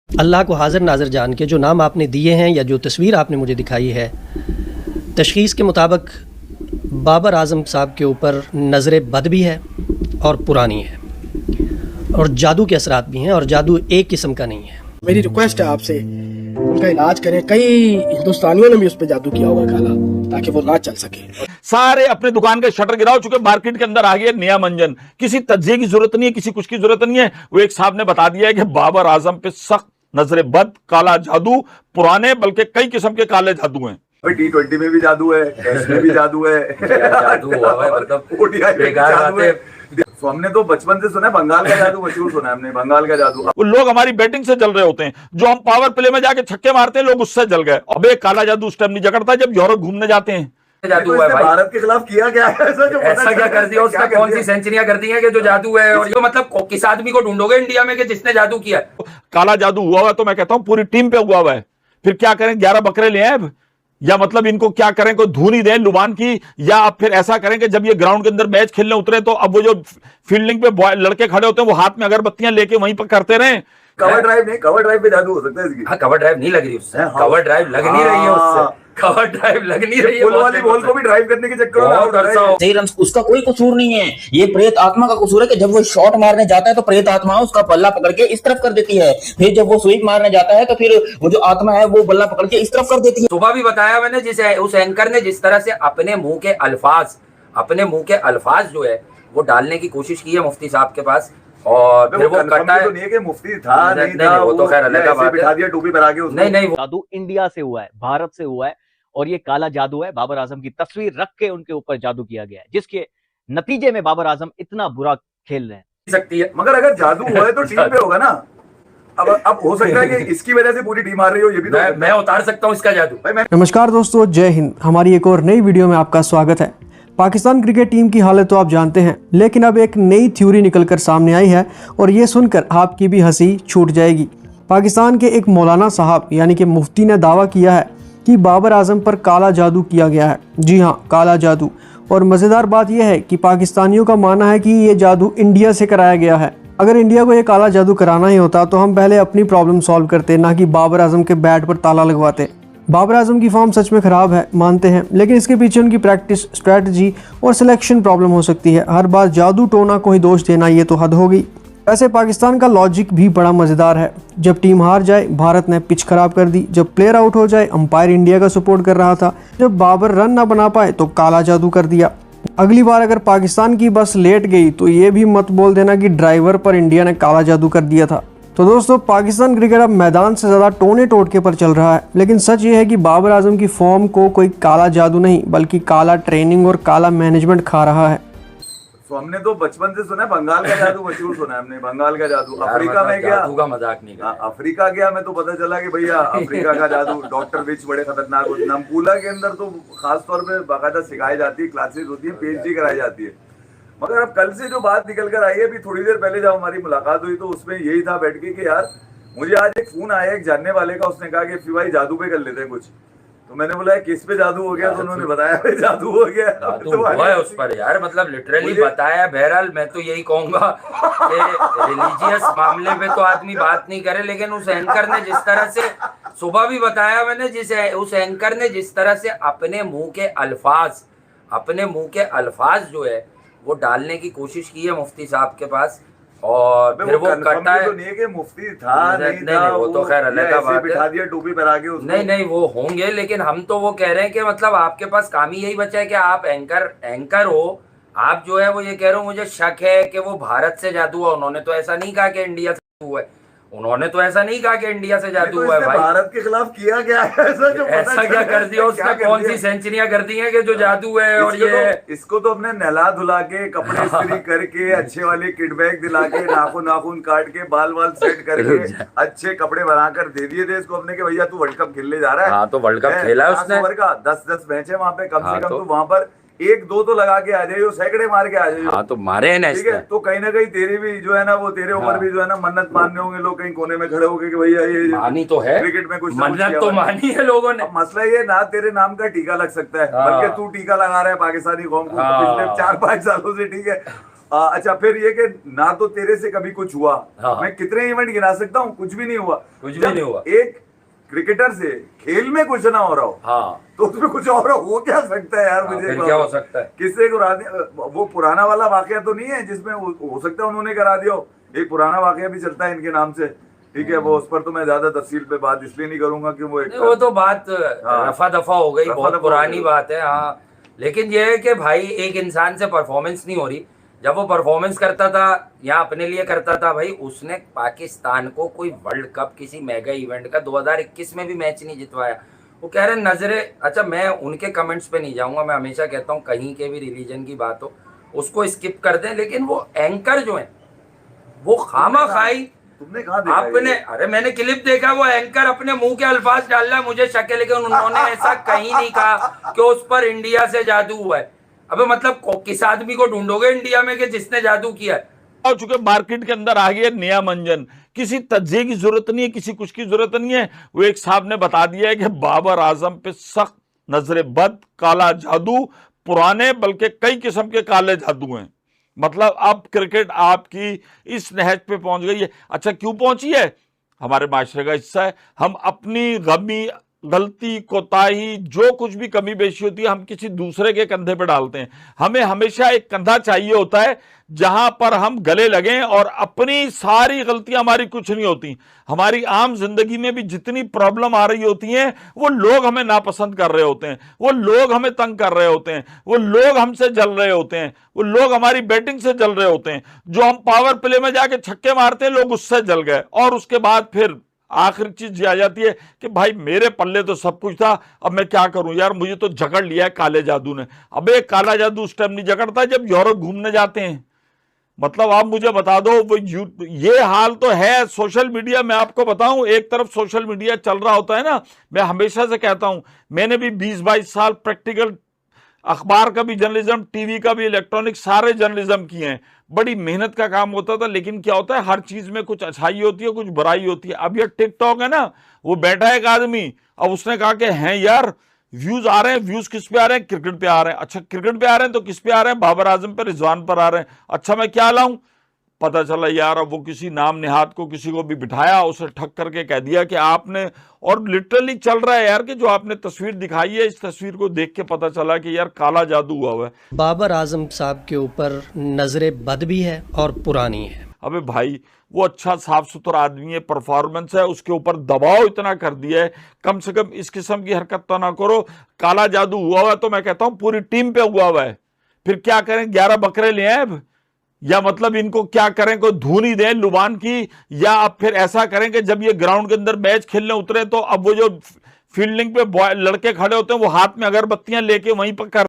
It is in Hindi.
अल्लाह को हाज़िर नाज़िर जान के जो नाम आपने दिए हैं या जो तस्वीर आपने मुझे दिखाई है, तशख़ीस के मुताबिक बाबर आज़म साहब के ऊपर नज़र बद भी है और पुरानी है और जादू के असरात भी हैं, और जादू एक किस्म का नहीं है। मेरी रिक्वेस्ट है आपसे, उनका इलाज करें। कई हिंदुस्तानियों ने भी उस पर जादू किया होगा काला, ताकि वो ना चल सके। सारे अपने दुकान के शटर गिराओ, चुके मार्केट के अंदर आ गया नया मंजन। किसी तज्जिए की जरूरत नहीं है, किसी कुछ की जरूरत नहीं है। वो एक साहब ने बता दिया है कि बाबर आजम पे सख्त नजर बद, काला जादू, पुराने बल्कि कई किस्म के काले जादू हैं। T20 में भी जादू है, टेस्ट में भी जादू है, जादू हुआ है, मतलब ODI में भी जादू है। तो हमने तो बचपन से सुना है, बंगाल का जादू मशहूर सुना है हमने, बंगाल का जादू। वो लोग हमारी बैटिंग से जल रहे होते हैं, जो हम पावर प्ले में जाके छक्के मारते हैं लोग उससे जल गए। अबे काला जादू उस टाइम नहीं जगड़ता जब यूरोप घूमने जाते हैं। जादू हुआ है भाई। भारत के खिलाफ किया क्या है ऐसा जो ऐसा क्या कर दिया उसने? कौन सी सेंचुरियां कर दी हैं कि जो जादू है? और ये मतलब किस आदमी को ढूंढोगे इंडिया में कि जिसने जादू किया है? काला जादू हुआ हुआ तो मैं कहता हूं पूरी टीम पे हुआ हुआ है। फिर क्या करें, 11 बकरे ले आए, या मतलब इनको क्या करें, कोई धून ही दें लुबान की, या अब फिर ऐसा करें कि जब ये ग्राउंड के अंदर मैच खेलने उतरे तो अब वो जो फील्डिंग पे लड़के खड़े होते हैं वो हाथ में अगरबत्तियां लेके वहीं पर करते रहे। कवर ड्राइव नहीं, कवर ड्राइव पे जादू हो सकता है इसकी। हाँ, कवर ड्राइव नहीं लग रही उससे, कवर ड्राइव लग नहीं रही है उससे, कवर ड्राइव लग नहीं रही है। बॉल वाली बॉल को भी ड्राइव करने के चक्कर में सही रन उसका कोई कसूर नहीं है, ये प्रेत आत्मा का कसूर है कि जब वो शॉट मारने जाता है तो प्रेत आत्मा उसका बल्ला पकड़ के इस तरफ कर देती है, फिर जब वो स्वीप मारने जाता है तो फिर वो जो आत्मा है वो बल्ला पकड़ के इस तरफ कर देती है। सुबह भी बताया मैंने, जिसे उस एंकर ने जिस तरह से अपने मुंह के अल्फाज जो है वो डालने की कोशिश की है मुफ्ती साहब के पास, और फिर वो करता है। तो नहीं है कि मुफ्ती था नहीं था, वो तो खैर अलग बात है, बिठा दिया टोपी पहना के उसको। नहीं जादू इंडिया से हुआ है, भारत से हुआ है, और ये काला जादू है। बाबर आजम की तस्वीर रख के उनके ऊपर जादू किया गया है, जिसके नतीजे में बाबर आजम इतना बुरा खेल रहे हैं। सकती है, मगर अगर जादू हुआ है तो टीम पे होगा ना। अब हो सकता है कि इसकी वजह से पूरी टीम आ रही हो, ये भी तो मैं उतार सकता हूँ इसका जादू। नमस्कार दोस्तों, जय हिंद। हमारी एक और नई वीडियो में आपका स्वागत है। पाकिस्तान क्रिकेट टीम की हालत तो आप जानते हैं, लेकिन अब एक नई थ्योरी निकलकर सामने आई है और ये सुनकर आपकी भी हंसी छूट जाएगी। पाकिस्तान के एक मौलाना साहब यानी कि मुफ्ती ने दावा किया है कि बाबर आजम पर काला जादू किया गया है। जी हाँ, काला जादू। और मज़ेदार बात यह है कि पाकिस्तानियों का मानना है कि ये जादू इंडिया से कराया गया है। अगर इंडिया को ये काला जादू कराना ही होता तो हम पहले अपनी प्रॉब्लम सॉल्व करते, ना कि बाबर आजम के बैट पर ताला लगवाते। बाबर आजम की फॉर्म सच में ख़राब है, मानते हैं, लेकिन इसके पीछे उनकी प्रैक्टिस, स्ट्रैटेजी और सिलेक्शन प्रॉब्लम हो सकती है। हर बार जादू टोना को ही दोष देना ये तो हद होगी। वैसे पाकिस्तान का लॉजिक भी बड़ा मज़ेदार है। जब टीम हार जाए भारत ने पिच खराब कर दी, जब प्लेयर आउट हो जाए अंपायर इंडिया का सपोर्ट कर रहा था, जब बाबर रन ना बना पाए तो काला जादू कर दिया। अगली बार अगर पाकिस्तान की बस लेट गई तो ये भी मत बोल देना कि ड्राइवर पर इंडिया ने काला जादू कर दिया था। तो दोस्तों, पाकिस्तान क्रिकेट अब मैदान से ज़्यादा टोने टोटके पर चल रहा है, लेकिन सच ये है कि बाबर आजम की फॉर्म को कोई काला जादू नहीं बल्कि काला ट्रेनिंग और काला मैनेजमेंट खा रहा है। तो हमने तो बचपन से सुना है, बंगाल का जादू मशहूर सुना है हमने, बंगाल का जादू। अफ्रीका में गया, जादू का मजाक नहीं कर। अफ्रीका गया मैं तो पता चला कि भैया अफ्रीका का जादू, डॉक्टर विच बड़े खतरनाक होते हैं। नमपूला के अंदर तो खास तौर पे बाकायदा सिखाई जाती है, क्लासेस होती है, PhD कराई जाती है। मगर अब कल से जो बात निकल कर आई है, अभी थोड़ी देर पहले जब हमारी मुलाकात हुई तो उसमें यही था बैठ के कि यार मुझे आज एक फोन आया एक जानने वाले का, उसने कहा कि भाई जादू पे कर लेते हैं कुछ। तो मैंने बोला किस पे जादू हो गया? तो उन्होंने बताया जादू हो गया, जादू हुआ है उस पर यार, मतलब लिटरली बताया। बहरहाल मैं तो यही कहूंगा कि रिलीजियस मामले पे तो आदमी बात नहीं करे, लेकिन उस एंकर ने जिस तरह से, सुबह भी बताया मैंने, उस एंकर ने जिस तरह से अपने मुंह के अल्फाज जो है वो डालने की कोशिश की है मुफ्ती साहब के पास, और फिर वो करता है। तो नहीं है कि मुफ्ती था नहीं था, वो तो खैर अलग बात है, बिठा दिया टोपी पहना के उसको। नहीं वो होंगे, लेकिन हम तो वो कह रहे हैं कि मतलब आपके पास काम ही यही बचा है कि आप एंकर हो। आप जो है वो ये कह रहे हो, मुझे शक है कि वो भारत से जादू हुआ। उन्होंने तो ऐसा नहीं कहा कि इंडिया से हुआ है, उन्होंने तो ऐसा नहीं कहा कि इंडिया से जादू हुआ है भाई। भारत के खिलाफ किया क्या है ऐसा क्या कर दिया उसने? कौन सी सेंचुरियां कर दी हैं कि जो जादू है? और ये इसको तो अपने नहला धुला के, कपड़े इस्त्री करके, अच्छे वाले किट बैग दिला के, नाखून काट के, बाल सेट करके, अच्छे कपड़े बनाकर दे दिए थे इसको अपने के भैया तू वर्ल्ड कप खेलने जा रहा है। हाँ, तो वर्ल्ड कप खेला है उसने। 10 मैच है वहाँ पे, कम से कम तो वहाँ पर 1-2 तो लगा के आ जाइए, सैकड़े मार के आ जाइए। हाँ, तो मारे हैं ना, ठीक है। तो कहीं ना कहीं तेरी भी जो है ना, वो तेरे ऊपर भी जो है ना मन्नत मानने होंगे लोग कहीं कोने में खड़े होके कि भैया ये मानी तो है, क्रिकेट में कुछ मन्नत तो मानी है लोगों ने। मसला ये ना तेरे नाम का टीका लग सकता है, बल्कि तू टीका लगा रहा है पाकिस्तानी कौम को पिछले 4-5 सालों से, ठीक है। अच्छा फिर ये कि ना तो तेरे से कभी कुछ हुआ। हाँ। मैं कितने इवेंट गिना सकता हूँ, कुछ भी नहीं हुआ। कुछ भी जब नहीं हुआ। एक क्रिकेटर से खेल में कुछ ना हो रहा हो, हाँ, तो उसमें कुछ और हो क्या सकता है यार? हाँ, मुझे फिर क्या हो सकता है? किससे वो पुराना वाला वाकया तो नहीं है जिसमें हो सकता है उन्होंने करा दिया हो। एक पुराना वाकया भी चलता है इनके नाम से, ठीक है, वो उस पर तो मैं ज्यादा तफसील पे बात इसलिए नहीं करूंगा कि वो नहीं, वो तो बात हाँ। रफा दफा हो गई, रफा बहुत दफा पुरानी हो गई। बात है। हाँ, लेकिन ये है कि भाई एक इंसान से परफॉर्मेंस नहीं हो रही। जब वो परफॉर्मेंस करता था या अपने लिए करता था भाई, उसने पाकिस्तान को कोई वर्ल्ड कप किसी मेगा इवेंट का 2021 में भी मैच नहीं जितवाया। वो कह रहे नजरे, अच्छा मैं उनके कमेंट्स पे नहीं जाऊंगा, मैं हमेशा कहता हूँ कहीं के भी रिलीजन की बात हो उसको स्किप कर दें, लेकिन वो एंकर जो है वो खामा खाई। तुमने कहा देखा आपने, अरे मैंने क्लिप देखा, वो एंकर अपने मुंह के अल्फाज डाल रहा है, मुझे शक है, लेकिन उन्होंने ऐसा कहीं नहीं कहा कि उस पर इंडिया से जादू हुआ है। अबे मतलब किस आदमी को ढूंढोगे इंडिया में कि जिसने जादू किया है? हो चुके मार्केट के अंदर आ गया नया मंजन, किसी तज्जे की जरूरत नहीं है, किसी कुछ की जरूरत नहीं है। वो एक साहब ने बता दिया है कि बाबर आजम पे सख्त नजरे बद, काला जादू, पुराने बल्कि कई किस्म के काले जादू हैं। मतलब अब क्रिकेट आपकी इस नहज पे पहुंच गई है। अच्छा क्यों पहुंची है? हमारे माशरे का हिस्सा है। हम अपनी गमी, गलती, कोताही, जो कुछ भी कमी बेशी होती है हम किसी दूसरे के कंधे पे डालते हैं। हमें हमेशा एक कंधा चाहिए होता है जहां पर हम गले लगें, और अपनी सारी गलतियां हमारी कुछ नहीं होती। हमारी आम जिंदगी में भी जितनी प्रॉब्लम आ रही होती हैं वो लोग हमें नापसंद कर रहे होते हैं, वो लोग हमें तंग कर रहे होते हैं, वो लोग हमसे जल रहे होते हैं, वो लोग हमारी बैटिंग से जल रहे होते हैं। जो हम पावर प्ले में जाके छक्के मारते हैं लोग उससे जल गए, और उसके बाद फिर आखिरी चीज आ जाती है कि भाई मेरे पल्ले तो सब कुछ था, अब मैं क्या करूं यार, मुझे तो जकड़ लिया है काले जादू ने। अबे काला जादू उस टाइम नहीं जकड़ता जब यूरोप घूमने जाते हैं। मतलब आप मुझे बता दो, वो ये हाल तो है सोशल मीडिया में। आपको बताऊं, एक तरफ सोशल मीडिया चल रहा होता है ना, मैं हमेशा से कहता हूं, मैंने भी 20-22 साल प्रैक्टिकल अखबार का भी जर्नलिज्म, टीवी का भी, इलेक्ट्रॉनिक, सारे जर्नलिज्म किए हैं। बड़ी मेहनत का काम होता था, लेकिन क्या होता है हर चीज में कुछ अच्छाई होती है, कुछ बुराई होती है। अब ये टिकटॉक है ना, वो बैठा है एक आदमी, अब उसने कहा कि हैं यार व्यूज आ रहे हैं, व्यूज किस पे आ रहे हैं? क्रिकेट पे आ रहे हैं। अच्छा क्रिकेट पे आ रहे हैं तो किस पे आ रहे हैं? बाबर आजम पे, रिजवान पर आ रहे हैं। अच्छा मैं क्या लाऊं? पता चला यार अब वो किसी नाम निहाद को, किसी को भी बिठाया, उसे ठग करके कह दिया कि आपने, और लिटरली चल रहा है यार कि जो आपने तस्वीर दिखाई है, इस तस्वीर को देख के पता चला कि यार काला जादू हुआ है। बाबर आजम साहब के ऊपर नजरे बद भी है और पुरानी है। अबे भाई वो अच्छा साफ सुथरा आदमी है, परफॉर्मेंस है, उसके ऊपर दबाव इतना कर दिया है, कम से कम इस किस्म की हरकत तो ना करो। काला जादू हुआ हुआ तो मैं कहता हूं पूरी टीम पे हुआ हुआ है। फिर क्या करें, 11 बकरे ले आए अब, या मतलब इनको क्या करें, कोई धून ही दें लुबान की, या अब फिर ऐसा करें कि जब ये ग्राउंड के अंदर मैच खेलने उतरे तो अब वो जो फील्डिंग पे लड़के खड़े होते हैं वो हाथ में अगरबत्तियां लेके वहीं पर कर